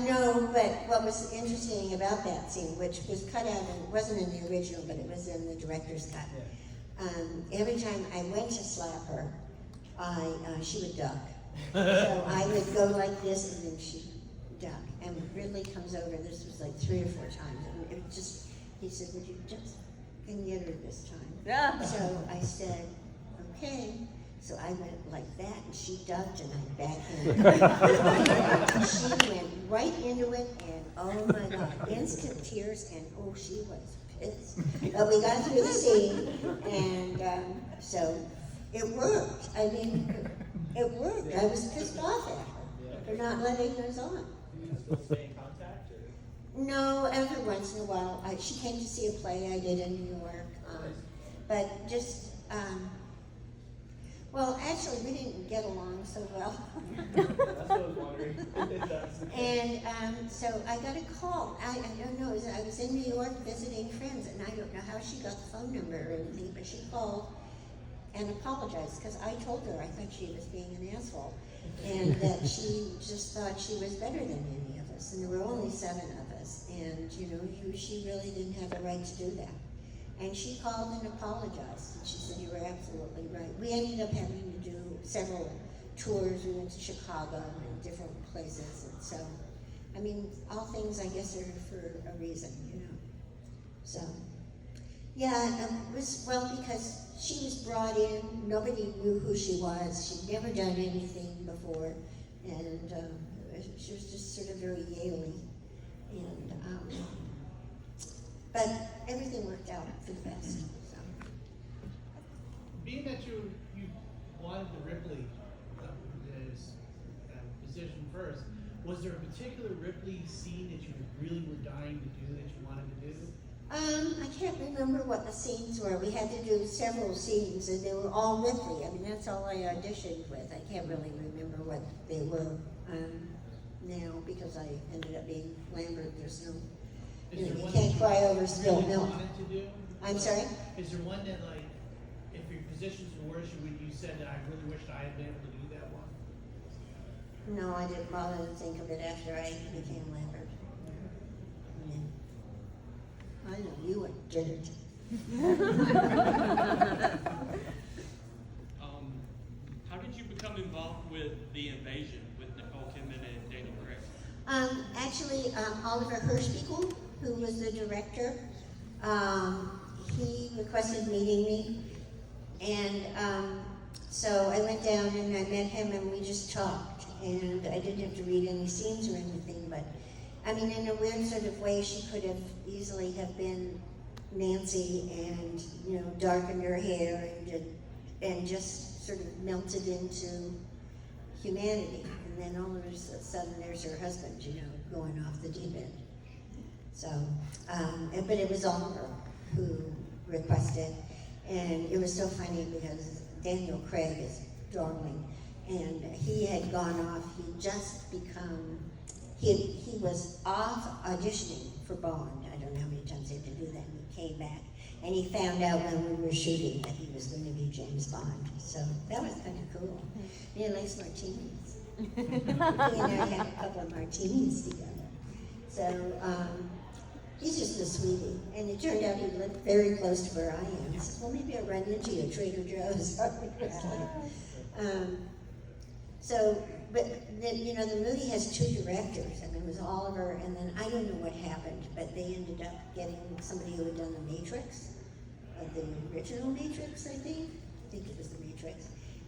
No, but what was interesting about that scene, which was cut out, and it wasn't in the original, but it was in the director's cut. Every time I went to slap her, she would duck. So I would go like this, and then she'd duck. And Ridley comes over, this was like 3 or 4 times, and it just, he said, would you just can get her this time?
Yeah.
So I said, okay. So I went like that, and she ducked, and I backhanded. She went right into it, and oh my God, instant tears, and oh, she was pissed. But we got through the scene, and so it worked. I mean, it worked. I was pissed off at her for not letting us on.
Do you still stay in contact, or?
No, every once in a while. She came to see a play I did in New York, but just. Well, actually, we didn't get along so well.
That's what I was wondering. If that's the case.
And so I got a call. I don't know. I was in New York visiting friends, and I don't know how she got the phone number or anything, but she called and apologized because I told her I thought she was being an asshole, and that she just thought she was better than any of us, and there were only 7 of us, and she really didn't have the right to do that. And she called and apologized, and she said, you were absolutely right. We ended up having to do several tours. We went to Chicago and different places, and so, I mean, all things, I guess, are for a reason, So, yeah, it was, well, because she was brought in, nobody knew who she was. She'd never done anything before, and she was just sort of very Yaley, and, but everything worked out for the best. So.
Being that you wanted the Ripley position first, was there a particular Ripley scene that you really were dying to do that you wanted to do?
I can't remember what the scenes were. We had to do several scenes, and they were all Ripley. I mean, that's all I auditioned with. I can't really remember what they were now because I ended up being Lambert. There's no. You can't cry over spilled milk.
To do?
I'm sorry?
Is there one that, like, if your positions were worse, you said that I really wished I had been able to do that one?
No, I didn't bother to think of it after I became Lambert. I know you were dirt.
How did you become involved with The Invasion with Nicole Kidman and Daniel Craig?
Actually, Oliver Hirschbiegel, who was the director, he requested meeting me, and so I went down and I met him, and we just talked, and I didn't have to read any scenes or anything, but I mean, in a weird sort of way, she could have easily have been Nancy and darkened her hair and just sort of melted into humanity, and then all of a sudden there's her husband, going off the deep end. So, but it was Oliver who requested, and it was so funny because Daniel Craig is darling, and he had gone off. He'd just become. He was off auditioning for Bond. I don't know how many times he had to do that. And he came back, and he found out when we were shooting that he was going to be James Bond. So that was kind of cool. He likes martinis. He and I had a couple of martinis together. So he's just a sweetie. And it turned out he lived very close to where I am. He says, well, maybe I'll run into you at Trader Joe's. But then, the movie has 2 directors. I mean, it was Oliver, and then I don't know what happened, but they ended up getting somebody who had done The Matrix, the original Matrix, I think it was The Matrix.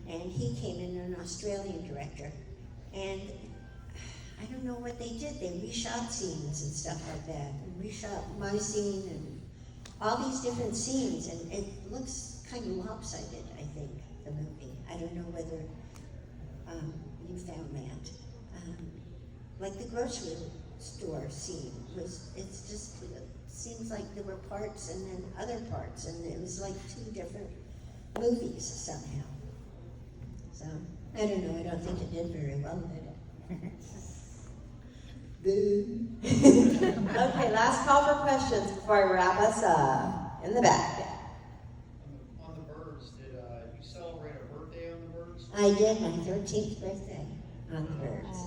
And he came in, an Australian director. And I don't know what they did. They reshot scenes and stuff like that. And reshot my scene and all these different scenes. And it looks kind of lopsided, I think, the movie. I don't know whether you found that. Like the grocery store scene it seems like there were parts and then other parts, and it was like 2 different movies somehow. So, I don't know, I don't think it did very well, did it? Boo.
Okay, last call for questions before I wrap us up. In the back.
On the birds, did you celebrate a birthday on the birds?
I did my 13th birthday on the birds.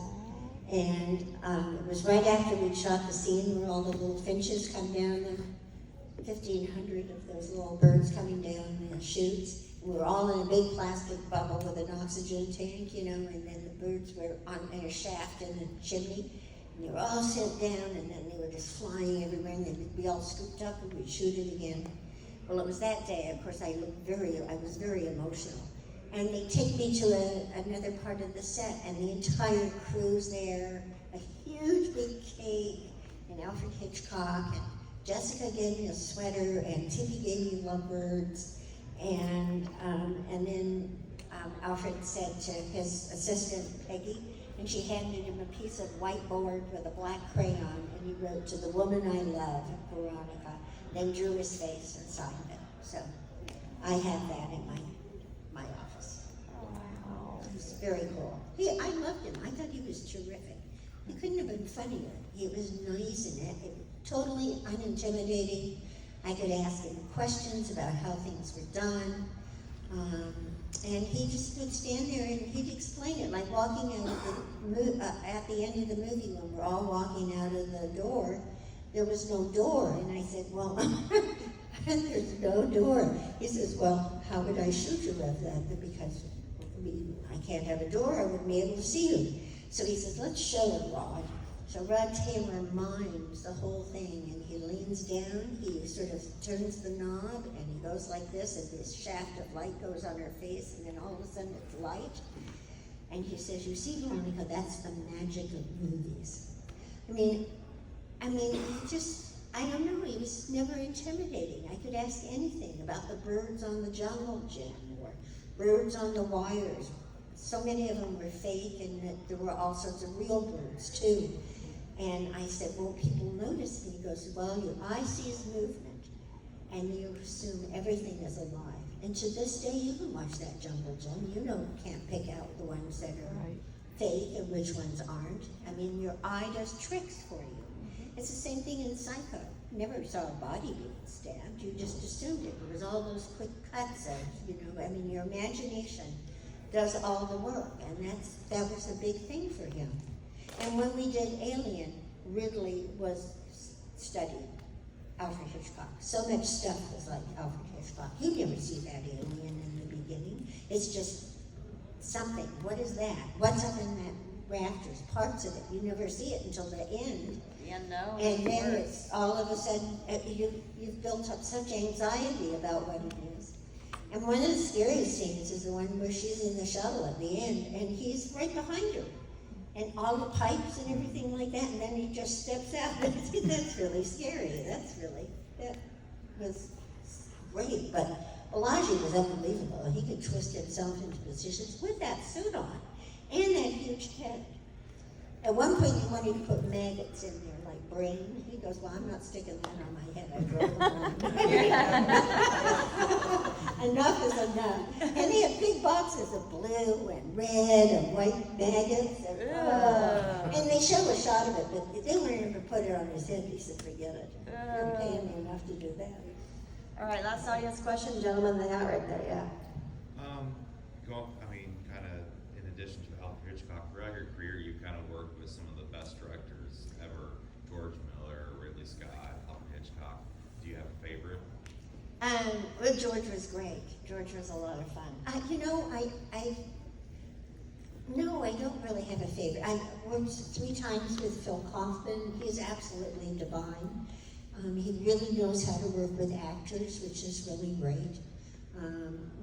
And it was right after we'd shot the scene where all the little finches come down, the 1,500 of those little birds coming down the chutes. And we were all in a big plastic bubble with an oxygen tank, you know, and then the birds were in a shaft in the chimney. And they were all sent down, and then they were just flying everywhere, and then we'd be all scooped up and we'd shoot it again. Well, it was that day, of course, I was very emotional. And they take me to another part of the set, and the entire crew's there, a huge big cake, and Alfred Hitchcock, and Jessica gave me a sweater, and Tippy gave me lovebirds, and then Alfred said to his assistant, Peggy, and she handed him a piece of whiteboard with a black crayon, and he wrote, "To the woman I love, Veronica," then drew his face and signed it. So I have that in my office. It was very cool. I loved him. I thought he was terrific. He couldn't have been funnier. He was nice and totally unintimidating. I could ask him questions about how things were done. And he just would stand there and he'd explain it, like walking out of at the end of the movie when we're all walking out of the door. There was no door, and I said, "Well, there's no door." He says, "Well, how would I shoot you with that? Because I can't have a door, I wouldn't be able to see you." So he says, "Let's show it, Rod." So Rod Taylor mimes the whole thing, and he leans down, he sort of turns the knob, and he goes like this, and this shaft of light goes on her face, and then all of a sudden it's light. And he says, "You see, Veronica, that's the magic of movies." I mean, he just, I don't know, he was never intimidating. I could ask anything about the birds on the jungle gym, or birds on the wires. So many of them were fake, and that there were all sorts of real birds too. And I said, "Well, people notice?" And he goes, "Well, your eye sees movement, and you assume everything is alive. And to this day, you can watch that jungle gym. You can't pick out the ones that are fake and which ones aren't. I mean, your eye does tricks for you. It's the same thing in Psycho. Never saw a body being stabbed. You just assumed it. It was all those quick cuts of, your imagination does all the work, and that was a big thing for him. And when we did Alien, Ridley studied Alfred Hitchcock. So much stuff was like Alfred Hitchcock. You never see that alien in the beginning. It's just something. What is that? What's up in that rafters? Parts of it. You never see it until the end.
The unknown.
And then it's all of a sudden, you've built up such anxiety about what it is. And one of the scariest scenes is the one where she's in the shuttle at the end, and he's right behind her. And all the pipes and everything like that, and then he just steps out. That's really scary. That was great. But Balaji was unbelievable. He could twist himself into positions with that suit on and that huge head. At one point, he wanted to put maggots in there, like brain. He goes, "Well, I'm not sticking that on my head. I drove it. Enough is enough." And they have big boxes of blue and red and white maggots. And they show a shot of it, but they weren't able to put it on his head. He said, "Forget it. You're paying me enough to do that."
All right, last audience question, gentlemen, they got right there, yeah.
Kind of in addition to Alfred Hitchcock, throughout your career, you kind of worked with some of the best directors ever: George Miller, Ridley Scott, Alfred Hitchcock. Do you have a favorite?
Well, George was great. George was a lot of fun. No, I don't really have a favorite. I worked 3 times with Phil Kaufman. He's absolutely divine. He really knows how to work with actors, which is really great.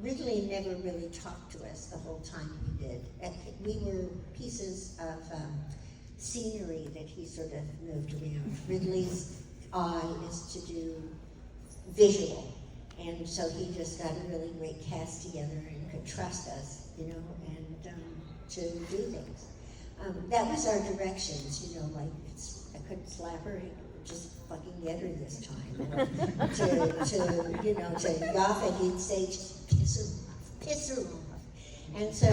Ridley never really talked to us the whole time he did. We were pieces of scenery that he sort of moved around. Ridley's eye is to do visual, and so he just got a really great cast together and could trust us, and to do things. That was our directions, I couldn't slap her. Just fucking get her this time. To Yaphet, he'd say, "Just piss her off." And so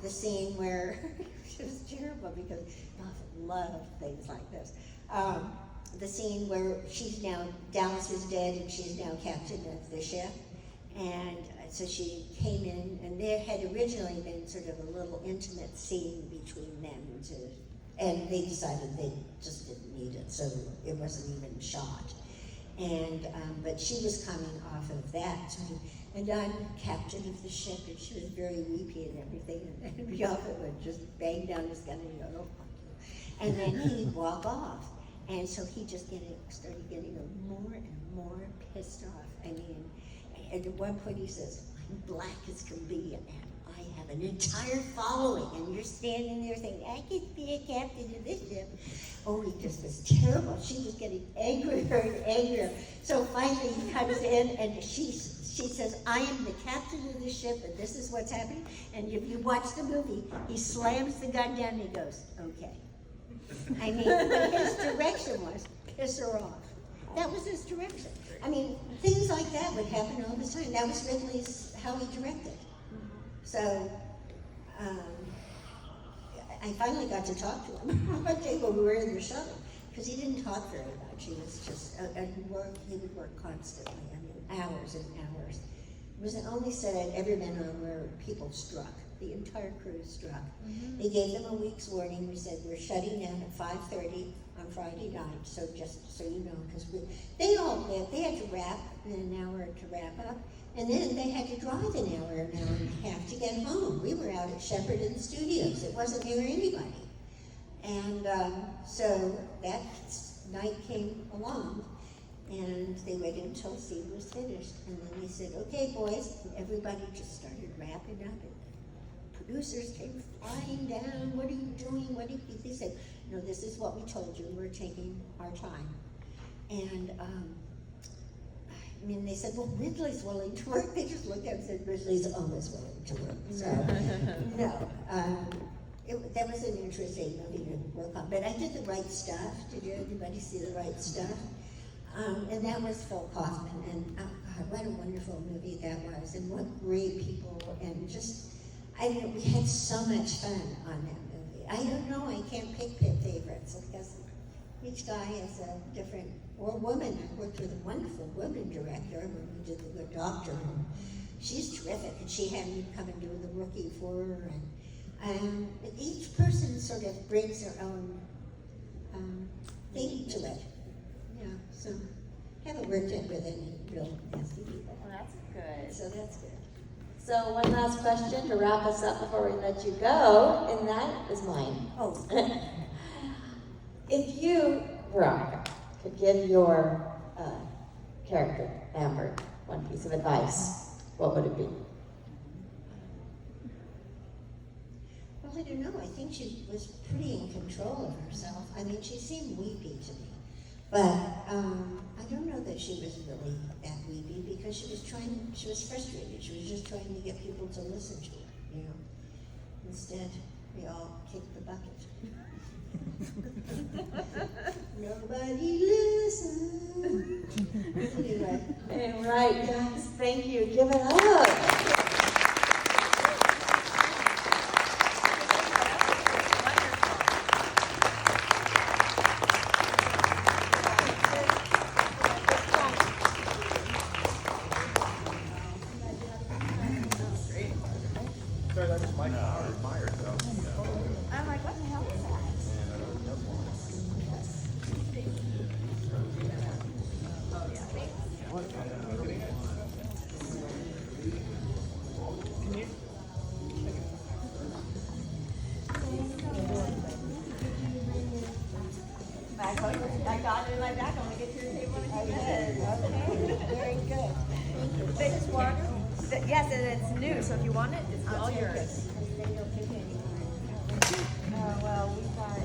the scene where it was terrible because Yaphet loved things like this. The scene where Dallas is dead and she's now captain of the ship, and so she came in, and there had originally been sort of a little intimate scene between them to and they decided they just didn't need it, so it wasn't even shot. And but she was coming off of that, and I'm captain of the ship, and she was very weepy and everything, and the pilot would just bang down his gun and go, "Oh, fuck you," and then he'd walk off, and so he just started getting more and more pissed off. I mean, and at one point he says, "I'm black as can be, and I have an entire following, and you're standing there saying, I could be a captain of this ship." Oh, he just was terrible. She was getting angrier and angrier. So finally he comes in and she says, "I am the captain of the ship and this is what's happening." And if you watch the movie, he slams the gun down and he goes, "Okay." I mean, but his direction was, piss her off. That was his direction. I mean, things like that would happen all the time. That was Ridley's, how he directed. So, I finally got to talk to him one day when we were in the shuttle, because he didn't talk very much. He was just, he would work constantly, I mean, hours and hours. It was the only set I'd ever been on where people struck. The entire crew struck. They gave them a week's warning. We said, we're shutting down at 5:30 on Friday night, so just so you know, because they had to wrap in an hour to wrap up, and then they had to drive an hour and a half to get home. We were out at Shepperton Studios. It wasn't near anybody. And so that night came along, and they waited until the scene was finished, and then they said, "Okay, boys," and everybody just started wrapping up. And producers came flying down. "What are you doing? What are you?" They said, "No, this is what we told you. We're taking our time." And I mean, they said, "Well, Ridley's willing to work." They just looked at him and said, "Ridley's always willing to work." So, no. That was an interesting movie to work on. But I did The Right Stuff. Did anybody see The Right Stuff? And that was Phil Kaufman. And oh God, what a wonderful movie that was. And what great people. And just, I mean, we had so much fun on that movie. I don't know, I can't pick favorites because each guy has a different, or woman. I worked with a wonderful woman director when we did The Good Doctor. And she's terrific. And she had me come and do The Rookie for her. And each person sort of brings their own thing to it. Yeah, so haven't worked it with any real nasty people.
Well, that's good.
So that's good.
So one last question to wrap us up before we let you go, and that is mine.
Oh.
If you, Veronica, could give your character, Amber, one piece of advice, what would it be?
Well, I don't know. I think she was pretty in control of herself. I mean, she seemed weepy to me. But I don't know that she was really that weepy because she was frustrated. She was just trying to get people to listen to her, you know. Instead, we all kicked the bucket. Nobody listen. Anyway.
All right, guys, thank you. Give it up.
I'm like, what the hell is that? I got it in my back. I'm gonna get to your table when you get it.
Okay, very good.
This water? Yes, and it's new, so if you want it, it's all yours.
They don't pick anyone.
Well, we got